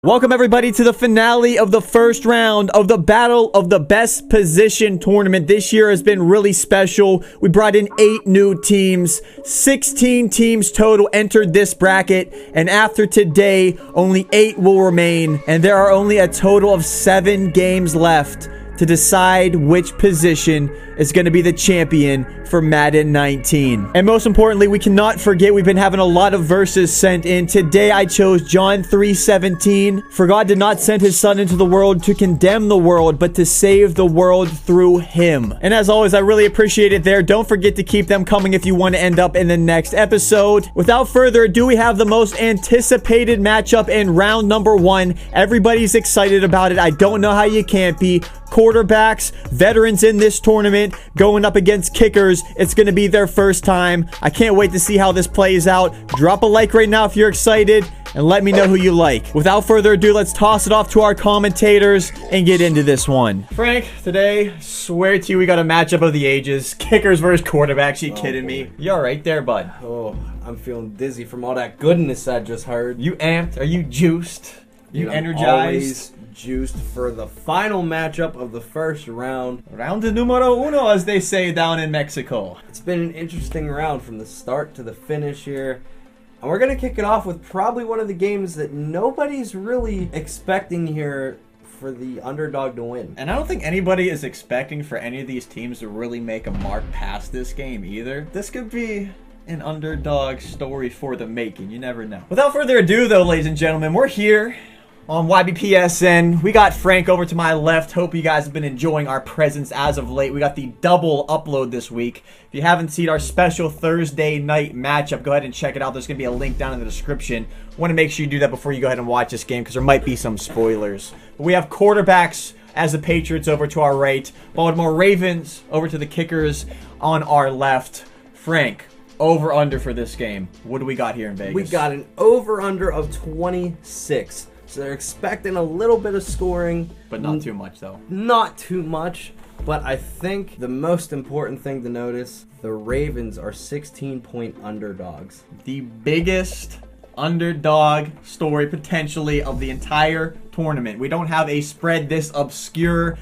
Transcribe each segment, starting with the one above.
Welcome everybody to the finale of the first round of the Battle of the Best Position tournament. This year has been really special. We brought in 8 new teams. 16 teams total entered this bracket, and after today, only 8 will remain, and there are only a total of 7 games left to decide which position is going to be the champion for Madden 19. And most importantly, we cannot forget we've been having a lot of verses sent in. Today I chose John 3:17. For God did not send his son into the world to condemn the world, but to save the world through him. And as always, I really appreciate it there. Don't forget to keep them coming if you want to end up in the next episode. Without further ado, we have the most anticipated matchup in round number 1. Everybody's excited about it. I don't know how you can't be. Quarterbacks, veterans in this tournament, going up against kickers. It's going to be their first time. I can't wait to see how this plays out. Drop a like right now if you're excited, and let me know who you like. Without further ado, let's toss it off to our commentators and get into this one. Frank, today, swear to you, we got a matchup of the ages. Kickers versus quarterbacks. You kidding me? You all right there, bud? Oh, I'm feeling dizzy from all that goodness I just heard. You amped? Are you juiced? You energized? Always juiced for the final matchup of the first round. Round de numero uno, as they say down in Mexico. It's been an interesting round from the start to the finish here. And we're going to kick it off with probably one of the games that nobody's really expecting here for the underdog to win. And I don't think anybody is expecting for any of these teams to really make a mark past this game either. This could be an underdog story for the making. You never know. Without further ado, though, ladies and gentlemen, we're here on YBPSN. We got Frank over to my left. Hope you guys have been enjoying our presence as of late. We got the double upload this week. If you haven't seen our special Thursday night matchup, go ahead and check it out. There's going to be a link down in the description. Want to make sure you do that before you go ahead and watch this game because there might be some spoilers. But we have quarterbacks as the Patriots over to our right. Baltimore Ravens over to the Kickers on our left. Frank, over-under for this game. What do we got here in Vegas? We got an over-under of 26. So they're expecting a little bit of scoring. But not too much, though. Not too much. But I think the most important thing to notice, the Ravens are 16-point underdogs. The biggest underdog story, potentially, of the entire tournament. We don't have a spread this obscure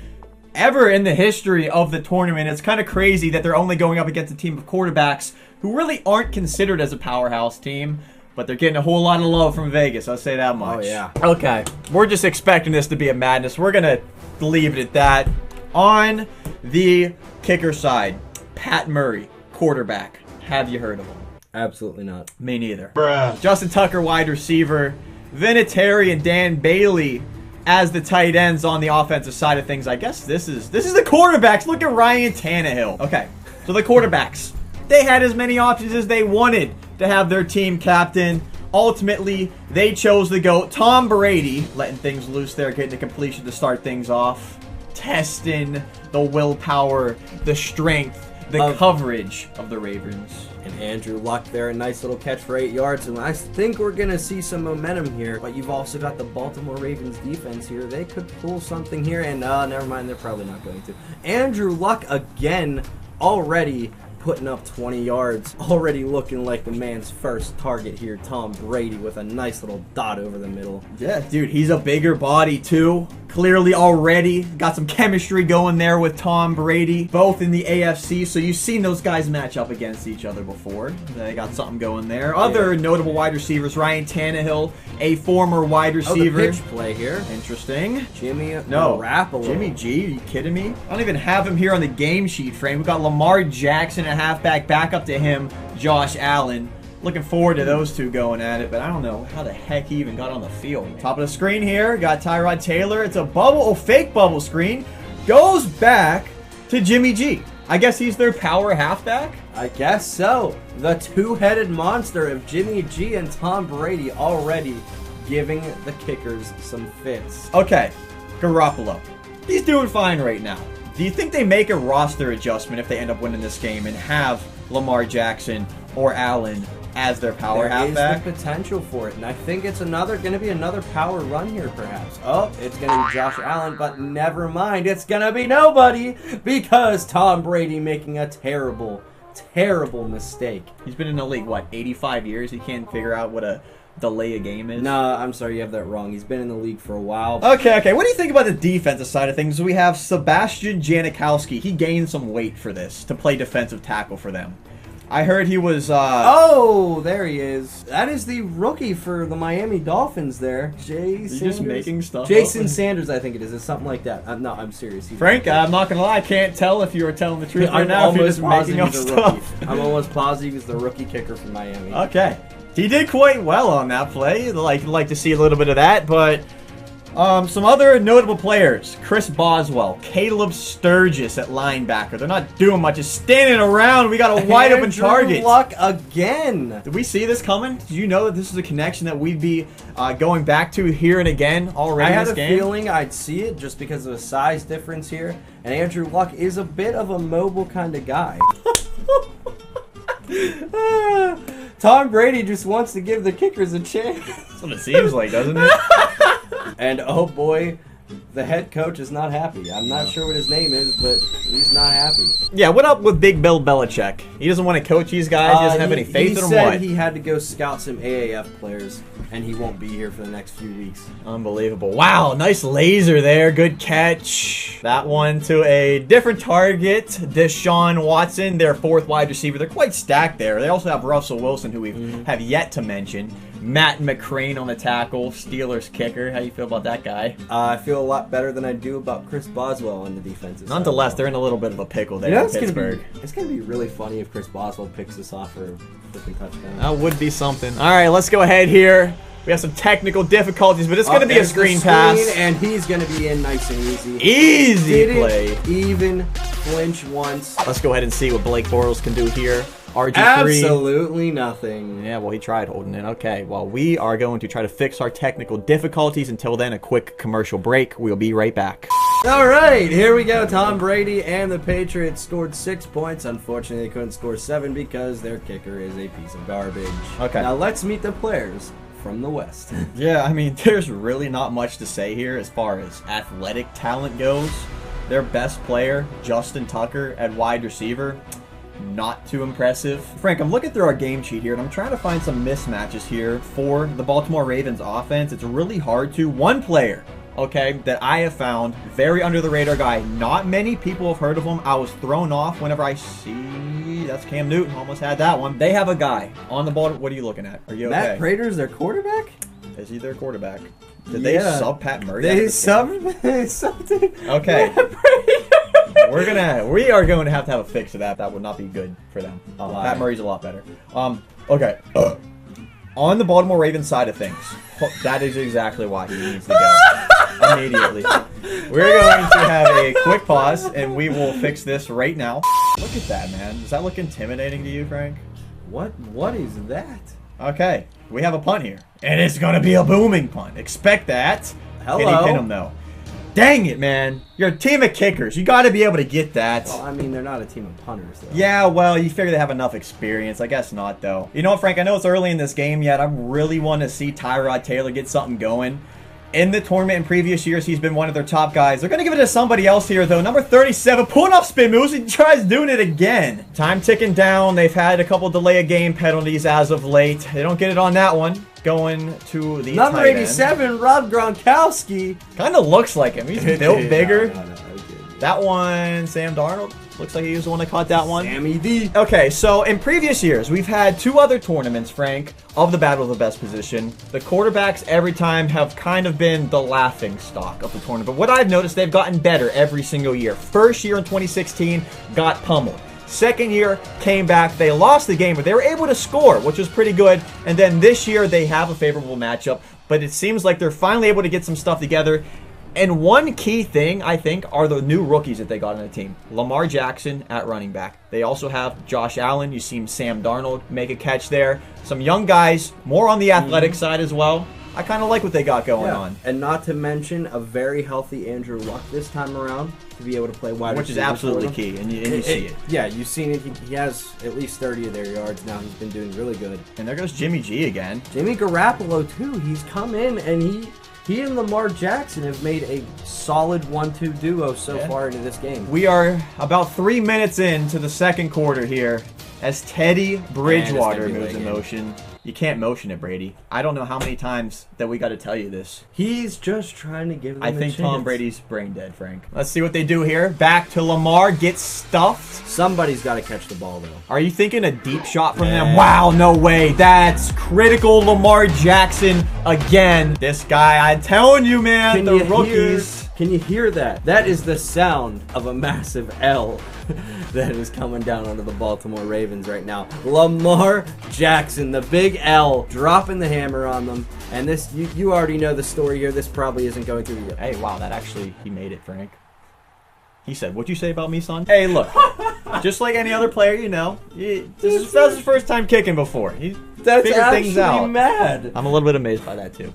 ever in the history of the tournament. It's kind of crazy that they're only going up against a team of quarterbacks who really aren't considered as a powerhouse team. But they're getting a whole lot of love from Vegas, I'll say that much. Oh, yeah. Okay, we're just expecting this to be a madness. We're going to leave it at that. On the kicker side, Pat Murray, quarterback. Have you heard of him? Absolutely not. Me neither. Bruh. Justin Tucker, wide receiver. Vinatieri and Dan Bailey as the tight ends on the offensive side of things. I guess this is the quarterbacks. Look at Ryan Tannehill. Okay, so the quarterbacks. They had as many options as they wanted to have their team captain. Ultimately, they chose the GOAT, Tom Brady, letting things loose there, getting the completion to start things off. Testing the willpower, the strength, the coverage of the Ravens. And Andrew Luck there, a nice little catch for 8 yards. And I think we're going to see some momentum here. But you've also got the Baltimore Ravens defense here. They could pull something here. And never mind, they're probably not going to. Andrew Luck again, already putting up 20 yards, already looking like the man's first target here, Tom Brady, with a nice little dot over the middle. Yeah, dude, he's a bigger body too. Clearly already got some chemistry going there with Tom Brady, both in the AFC, so you've seen those guys match up against each other before. They got something going there. Other notable wide receivers, Ryan Tannehill, a former wide receiver. Oh, the pitch play here. Interesting. Jimmy Garoppolo. Jimmy G, are you kidding me? I don't even have him here on the game sheet frame. We got Lamar Jackson at halfback, back up to him, Josh Allen. Looking forward to those two going at it, but I don't know how the heck he even got on the field. Top of the screen here, got Tyrod Taylor. It's a fake bubble screen. Goes back to Jimmy G. I guess he's their power halfback? I guess so. The two-headed monster of Jimmy G and Tom Brady already giving the kickers some fits. Okay, Garoppolo. He's doing fine right now. Do you think they make a roster adjustment if they end up winning this game and have Lamar Jackson or Allen as their power halfback? There is the potential for it, and I think it's going to be another power run here, perhaps. Oh, it's going to be Josh Allen, but never mind. It's going to be nobody because Tom Brady making a terrible, terrible mistake. He's been in the league, what, 85 years? He can't figure out what a delay a game is? No, I'm sorry, you have that wrong. He's been in the league for a while. Okay. What do you think about the defensive side of things? We have Sebastian Janikowski. He gained some weight for this to play defensive tackle for them. I heard he was, Oh, there he is. That is the rookie for the Miami Dolphins there. You're just making stuff Jason up. Sanders, I think it is. It's something like that. No, I'm serious. Frank, I'm not going to lie. I can't tell if you are telling the truth right now. If you're just making up stuff. I'm almost positive he's the rookie kicker for Miami. Okay. He did quite well on that play. Like to see a little bit of that, but... some other notable players. Chris Boswell, Caleb Sturgis at linebacker. They're not doing much. Just standing around. We got a wide open target. Luck again. Did we see this coming? Did you know that this is a connection that we'd be going back to here and again already in this game? I had a feeling I'd see it just because of the size difference here. And Andrew Luck is a bit of a mobile kind of guy. Tom Brady just wants to give the kickers a chance. That's what it seems like, doesn't it? And oh boy, the head coach is not happy. I'm not sure what his name is, but he's not happy. Yeah, what up with Big Bill Belichick? He doesn't want to coach these guys? He doesn't have any faith in them? He What? said he had to go scout some AAF players, and he won't be here for the next few weeks. Unbelievable. Wow, nice laser there. Good catch. That one to a different target. Deshaun Watson, their fourth wide receiver. They're quite stacked there. They also have Russell Wilson, who we have yet to mention. Matt McCrane on the tackle. Steelers kicker. How you feel about that guy? I feel a lot better than I do about Chris Boswell on the defensive side. Nonetheless, they're in a little bit of a pickle there in Pittsburgh. It's going to be really funny if Chris Boswell picks us off for a flipping touchdown. That would be something. All right, let's go ahead here. We have some technical difficulties, but it's going to be a screen pass. And he's going to be in nice and easy. Easy play. Didn't even flinch once. Let's go ahead and see what Blake Bortles can do here. RG3. Absolutely nothing. Yeah, well, he tried holding it. Okay, well, we are going to try to fix our technical difficulties. Until then, a quick commercial break. We'll be right back. All right, here we go. Tom Brady and the Patriots scored 6 points. Unfortunately, they couldn't score 7 because their kicker is a piece of garbage. Okay. Now, let's meet the players from the West. Yeah, I mean, there's really not much to say here as far as athletic talent goes. Their best player, Justin Tucker, at wide receiver, not too impressive. Frank, I'm looking through our game sheet here, and I'm trying to find some mismatches here for the Baltimore Ravens offense. It's really hard to. One player, okay, that I have found, very under-the-radar guy. Not many people have heard of him. I was thrown off whenever I see... That's Cam Newton. Almost had that one. They have a guy on the ball. What are you looking at? Are you okay? Matt Prater's their quarterback? Is he their quarterback? Did they sub Pat Murray? They subbed. Okay. We are going to have a fix of that. That would not be good for them. Pat Murray's a lot better. Okay. On the Baltimore Ravens side of things, that is exactly why he needs to go immediately. We're going to have a quick pause, and we will fix this right now. Look at that, man. Does that look intimidating to you, Frank? What is that? Okay, we have a punt here, and it's going to be a booming punt. Expect that. Hello. Can he pin him, though? Dang it, man. You're a team of kickers. You got to be able to get that. Well, I mean, they're not a team of punters, though. Yeah, well, you figure they have enough experience. I guess not, though. You know what, Frank? I know it's early in this game yet. I really want to see Tyrod Taylor get something going. In the tournament in previous years, he's been one of their top guys. They're going to give it to somebody else here, though. Number 37, pulling off spin moves. He tries doing it again. Time ticking down. They've had a couple delay of game penalties as of late. They don't get it on that one. Going to the number 87, Rob Gronkowski. Kind of looks like him. He's built bigger. No, that one, Sam Darnold. Looks like he was the one that caught that one. Sammy D. Okay, so in previous years, we've had 2 other tournaments, Frank, of the Battle of the Best Position. The quarterbacks every time have kind of been the laughing stock of the tournament. But what I've noticed, they've gotten better every single year. First year in 2016, got pummeled. Second year, came back. They lost the game, but they were able to score, which was pretty good. And then this year, they have a favorable matchup. But it seems like they're finally able to get some stuff together. And one key thing, I think, are the new rookies that they got on the team. Lamar Jackson at running back. They also have Josh Allen. You see Sam Darnold make a catch there. Some young guys, more on the athletic side as well. I kind of like what they got going on. And not to mention a very healthy Andrew Luck this time around to be able to play wide receiver. Which is absolutely key, and you see it. Yeah, you've seen it. He has at least 30 of their yards now. He's been doing really good. And there goes Jimmy G again. Jimmy Garoppolo, too. He's come in, and he and Lamar Jackson have made a solid 1-2 duo so far into this game. We are about 3 minutes into the second quarter here as Teddy Bridgewater moves in motion. You can't motion it, Brady. I don't know how many times that we got to tell you this. He's just trying to give them I think a chance. Tom Brady's brain dead, Frank. Let's see what they do here. Back to Lamar. Gets stuffed. Somebody's got to catch the ball, though. Are you thinking a deep shot from them? Wow, no way. That's critical. Lamar Jackson again. This guy, I'm telling you, man, the rookies. Can you hear that? That is the sound of a massive L that is coming down onto the Baltimore Ravens right now. Lamar Jackson, the big L, dropping the hammer on them. And this, you already know the story here. This probably isn't going through yet. Hey, wow, that actually, he made it, Frank. He said, what'd you say about me, son? Hey, look, just like any other player, you know, that's his first time kicking before. He figured things out. Mad. I'm a little bit amazed by that, too.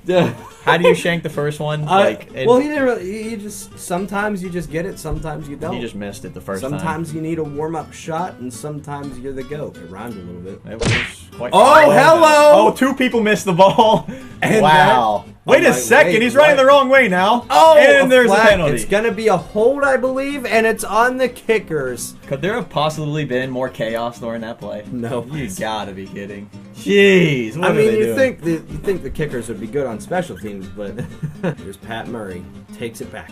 How do you shank the first one? Well, he didn't really. He just, sometimes you just get it, sometimes you don't. He just missed it the first time. Sometimes you need a warm-up shot, and sometimes you're the GOAT. It rhymed a little bit. It was quite hello! Oh, 2 people missed the ball. And wow. Wait a second. He's running the wrong way now. Oh, and there's a penalty. It's going to be a hold, I believe, and it's on the kickers. Could there have possibly been more chaos during that play? No. You gotta be kidding. Jeez. What I mean, you doing? think the kickers would be good on special teams, but here's Pat Murray. Takes it back.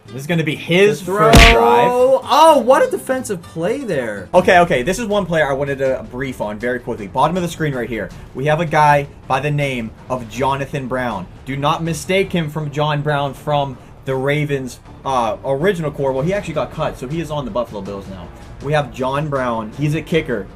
This is going to be his throw. first drive. Oh, what a defensive play there. Okay. This is one player I wanted to brief on very quickly. Bottom of the screen right here. We have a guy by the name of Jonathan Brown. Do not mistake him from John Brown from the Ravens' original core. Well, he actually got cut, so he is on the Buffalo Bills now. We have John Brown. He's a kicker.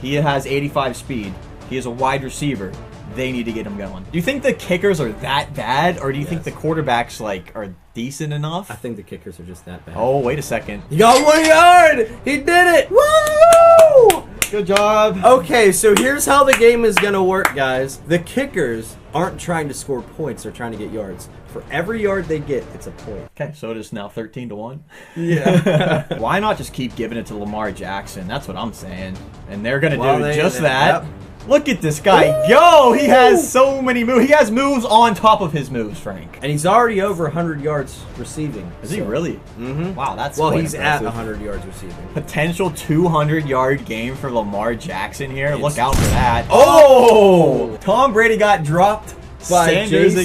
He has 85 speed. He is a wide receiver. They need to get him going. Do you think the kickers are that bad, or do you think the quarterbacks are decent enough? I think the kickers are just that bad. Oh, wait a second. He got 1 yard! He did it! Woo! Good job. Okay, so here's how the game is going to work, guys. The kickers aren't trying to score points. They're trying to get yards. For every yard they get, it's a point. Okay, so it is now 13-1. Yeah. Why not just keep giving it to Lamar Jackson? That's what I'm saying. And they're going to do just that. Yep. Look at this guy go! He has so many moves. He has moves on top of his moves, Frank. And he's already over 100 yards receiving. Is he really? Mm-hmm. Wow, that's well, he's impressive. at 100 yards receiving. Potential 200-yard game for Lamar Jackson here. Look out for that. Oh! Tom Brady got dropped. Sanders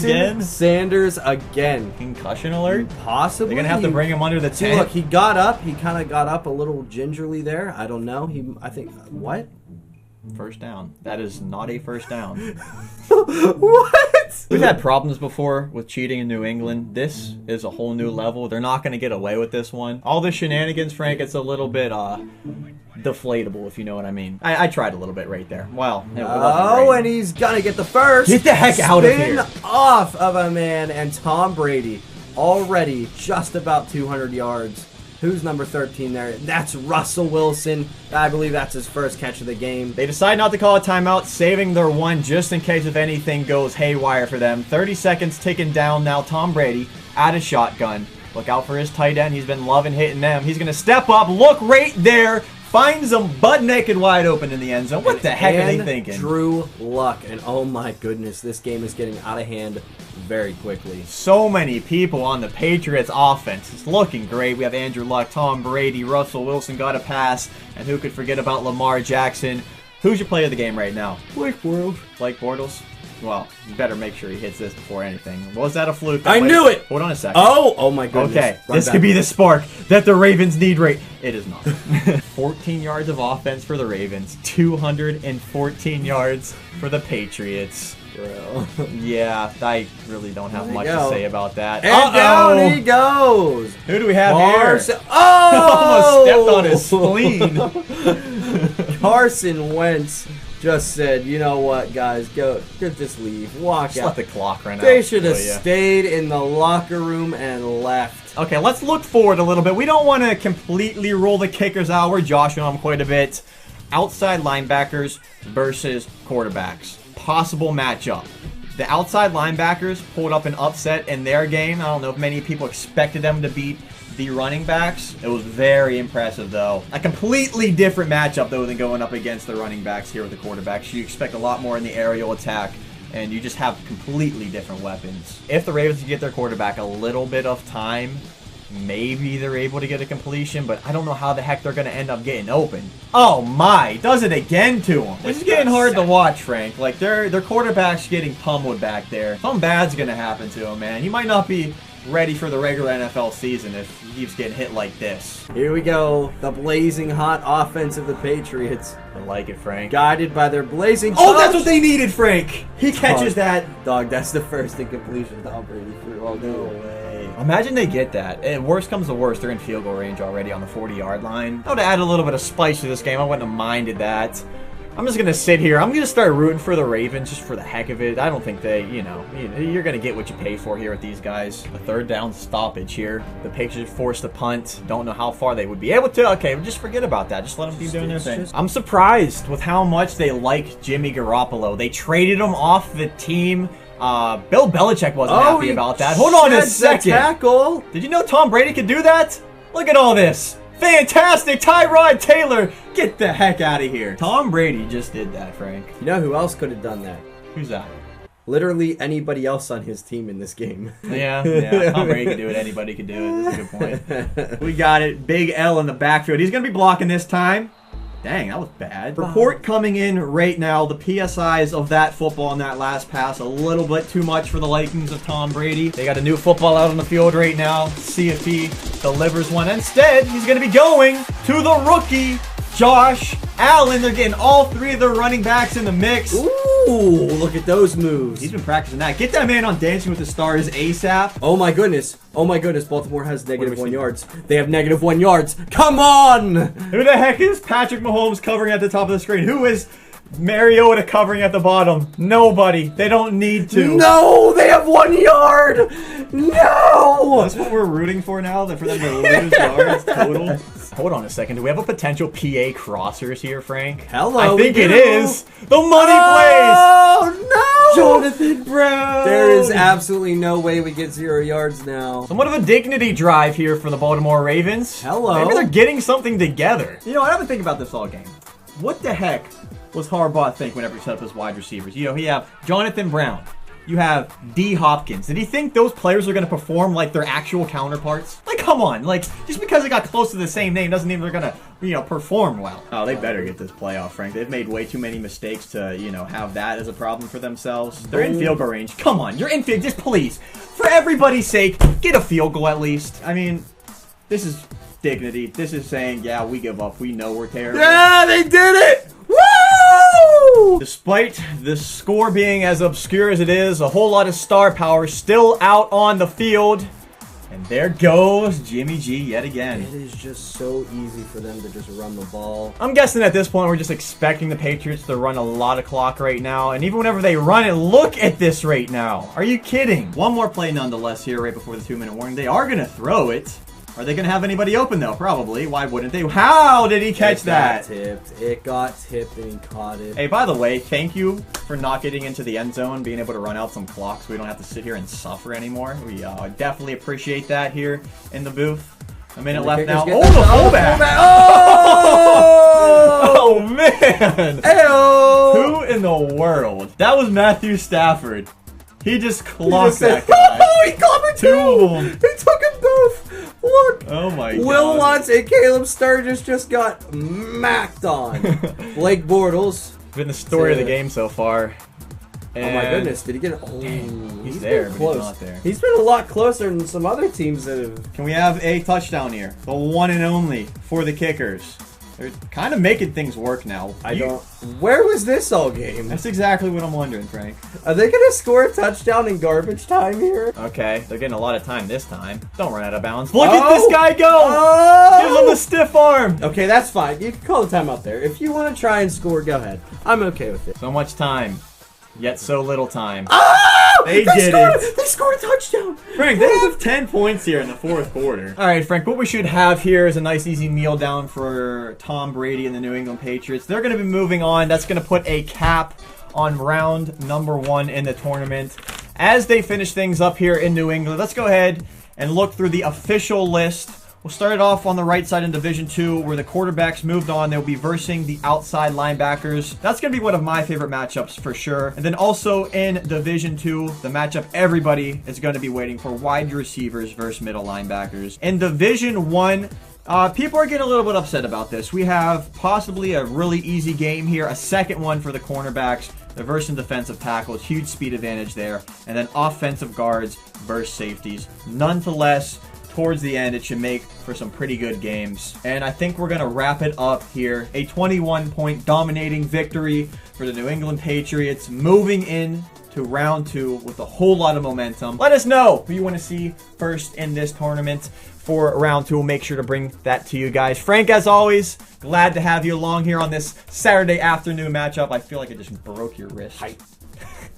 again. Concussion alert? Possibly. They're going to have to bring him under the tent. See, look, he got up. He kind of got up a little gingerly there. I don't know. I think, what? First down. That is not a first down. What? We've had problems before with cheating in New England. This is a whole new level. They're not going to get away with this one. All the shenanigans, Frank, it's a little bit deflatable, if you know what I mean. I tried a little bit right there. Well, and he's going to get the first. Get the heck out of here. Spin off of a man, and Tom Brady already just about 200 yards. Who's number 13 there? That's Russell Wilson. I believe that's his first catch of the game. They decide not to call a timeout, saving their one just in case if anything goes haywire for them. 30 seconds ticking down now. Tom Brady at a shotgun. Look out for his tight end. He's been loving hitting them. He's going to step up. Look right there. Finds them butt naked wide open in the end zone. What the heck are they thinking? Drew Luck. And oh my goodness, this game is getting out of hand very quickly. So many people on the Patriots offense. It's looking great. We have Andrew Luck, Tom Brady, Russell Wilson got a pass. And who could forget about Lamar Jackson? Who's your player of the game right now? Blake Bortles. Blake Bortles? Well, you better make sure he hits this before anything. Was that a fluke? I knew it! Hold on a second. Oh my goodness. Okay, this could be the spark that the Ravens need right. It is not. 14 yards of offense for the Ravens. 214 yards for the Patriots. Bro. Yeah, I really don't have much to say about that. And down he goes. Who do we have here? Oh! Almost stepped on his spleen. Carson Wentz just said, you know what, guys, go just leave. Walk out. Let the clock run out. They should have stayed in the locker room and left. Okay, let's look forward a little bit. We don't want to completely roll the kickers out. We're joshing them quite a bit. Outside linebackers versus quarterbacks. Possible matchup. The outside linebackers pulled up an upset in their game. I don't know if many people expected them to beat the running backs. It was very impressive, though. A completely different matchup, though, than going up against the running backs here with the quarterbacks. You expect a lot more in the aerial attack, and you just have completely different weapons. If the Ravens can get their quarterback a little bit of time, Maybe they're able to get a completion, but I don't know how the heck they're going to end up getting open. Oh my, does it again to them. This is getting hard to watch, Frank. Like, their quarterback's getting pummeled back there. Something bad's going to happen to him, man. He might not be ready for the regular NFL season if he keeps getting hit like this. Here we go. The blazing hot offense of the Patriots. I like it, Frank. Guided by their blazing Oh, that's what they needed, Frank. He catches that. Dog, that's the first incompletion Tom Brady threw all No day. way. Imagine they get that. And worst comes to worst, they're in field goal range already on the 40-yard line. That would add a little bit of spice to this game. I wouldn't have minded that. I'm just going to sit here. I'm going to start rooting for the Ravens just for the heck of it. I don't think they, you're going to get what you pay for here with these guys. A third down stoppage here. The Patriots forced a punt. Don't know how far they would be able to. Okay, just forget about that. Just let them keep doing their thing. I'm surprised with how much they like Jimmy Garoppolo. They traded him off the team. Bill Belichick wasn't happy about that. Hold on a second. Tackle. Did you know Tom Brady could do that? Look at all this. Fantastic, Tyrod Taylor. Get the heck out of here. Tom Brady just did that, Frank. You know who else could have done that? Who's that? Literally anybody else on his team in this game. Yeah. Tom Brady could do it. Anybody could do it. That's a good point. We got it. Big L in the backfield. He's going to be blocking this time. Dang, that was bad. Report coming in right now. The PSIs of that football and that last pass, a little bit too much for the likings of Tom Brady. They got a new football out on the field right now. See if he delivers one. Instead, he's going to be going to the rookie, Josh Allen. They're getting all three of their running backs in the mix. Ooh, look at those moves. He's been practicing that. Get that man on Dancing with the Stars ASAP. Oh my goodness. Oh my goodness. Baltimore has negative 1 yards. They have negative 1 yards. Come on! Who the heck is Patrick Mahomes covering at the top of the screen? Who is Mariota covering at the bottom? Nobody. They don't need to. No! They have 1 yard! No! That's what we're rooting for now, for them to lose yards total. Hold on a second. Do we have a potential PA crossers here, Frank? Hello. I think it is. The money plays. Oh, no! Jonathan Brown. There is absolutely no way we get 0 yards now. Somewhat of a dignity drive here for the Baltimore Ravens. Hello. Maybe they're getting something together. You know, I've been thinking about this all game. What the heck was Harbaugh think whenever he set up his wide receivers? You know, he have Jonathan Brown. You have D. Hopkins. Did he think those players are going to perform like their actual counterparts? Like, come on. Like, just because they got close to the same name doesn't mean they're going to, perform well. Oh, they better get this playoff, Frank. They've made way too many mistakes to, have that as a problem for themselves. They're in field goal range. Come on. You're in field. Just please, for everybody's sake, get a field goal at least. I mean, this is dignity. This is saying, yeah, we give up. We know we're terrible. Yeah, they did it! Woo! Despite the score being as obscure as it is, a whole lot of star power still out on the field. And there goes Jimmy G yet again. It is just so easy for them to just run the ball. I'm guessing at this point we're just expecting the Patriots to run a lot of clock right now. And even whenever they run it, look at this right now. Are you kidding? One more play nonetheless here right before the 2-minute warning. They are going to throw it. Are they going to have anybody open, though? Probably. Why wouldn't they? How did he catch that? It got tipped and he caught it. Hey, by the way, thank you for not getting into the end zone, being able to run out some clock so we don't have to sit here and suffer anymore. We definitely appreciate that here in the booth. A minute left now. Oh, the fullback! Oh, man! Ayo! Who in the world? That was Matthew Stafford. He just clocked that guy. Oh, he clobbered two! He took them both! Look! Oh my god. Will Lutz and Caleb Sturgis just got macked on. Blake Bortles. Been the story of the game so far. And oh my goodness, did he get it? Oh, he's there, but he's not there. He's been a lot closer than some other teams that have... Can we have a touchdown here? The one and only for the Kickers. They're kind of making things work now. Where was this all game? That's exactly what I'm wondering, Frank. Are they going to score a touchdown in garbage time here? Okay, they're getting a lot of time this time. Don't run out of bounds. Look at this guy go! Oh! Give him the stiff arm! Okay, that's fine. You can call the timeout there. If you want to try and score, go ahead. I'm okay with it. So much time, yet so little time. Oh! They did it. They scored a touchdown. Frank, they have 10 points here in the fourth quarter. All right, Frank, what we should have here is a nice, easy meal down for Tom Brady and the New England Patriots. They're going to be moving on. That's going to put a cap on round number 1 in the tournament. As they finish things up here in New England, let's go ahead and look through the official list We'll start it off on the right side in Division 2, where the quarterbacks moved on. They'll be versing the outside linebackers. That's going to be one of my favorite matchups for sure. And then also in Division 2, the matchup everybody is going to be waiting for, wide receivers versus middle linebackers. In Division 1, people are getting a little bit upset about this. We have possibly a really easy game here, a second one for the cornerbacks. The versus defensive tackles, huge speed advantage there. And then offensive guards versus safeties. Nonetheless, towards the end, it should make for some pretty good games. And I think we're going to wrap it up here. A 21-point dominating victory for the New England Patriots, moving in to round 2 with a whole lot of momentum. Let us know who you want to see first in this tournament for round 2. We'll make sure to bring that to you guys. Frank, as always, glad to have you along here on this Saturday afternoon matchup. I feel like I just broke your wrist.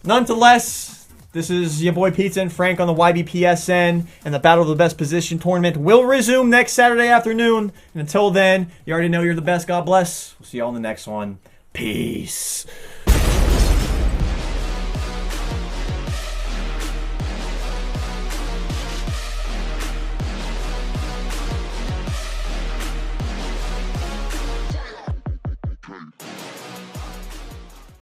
Nonetheless, this is your boy Pizza and Frank on the YBPSN, and the Battle of the Best Position tournament will resume next Saturday afternoon. And until then, you already know you're the best. God bless. We'll see you all in the next one. Peace.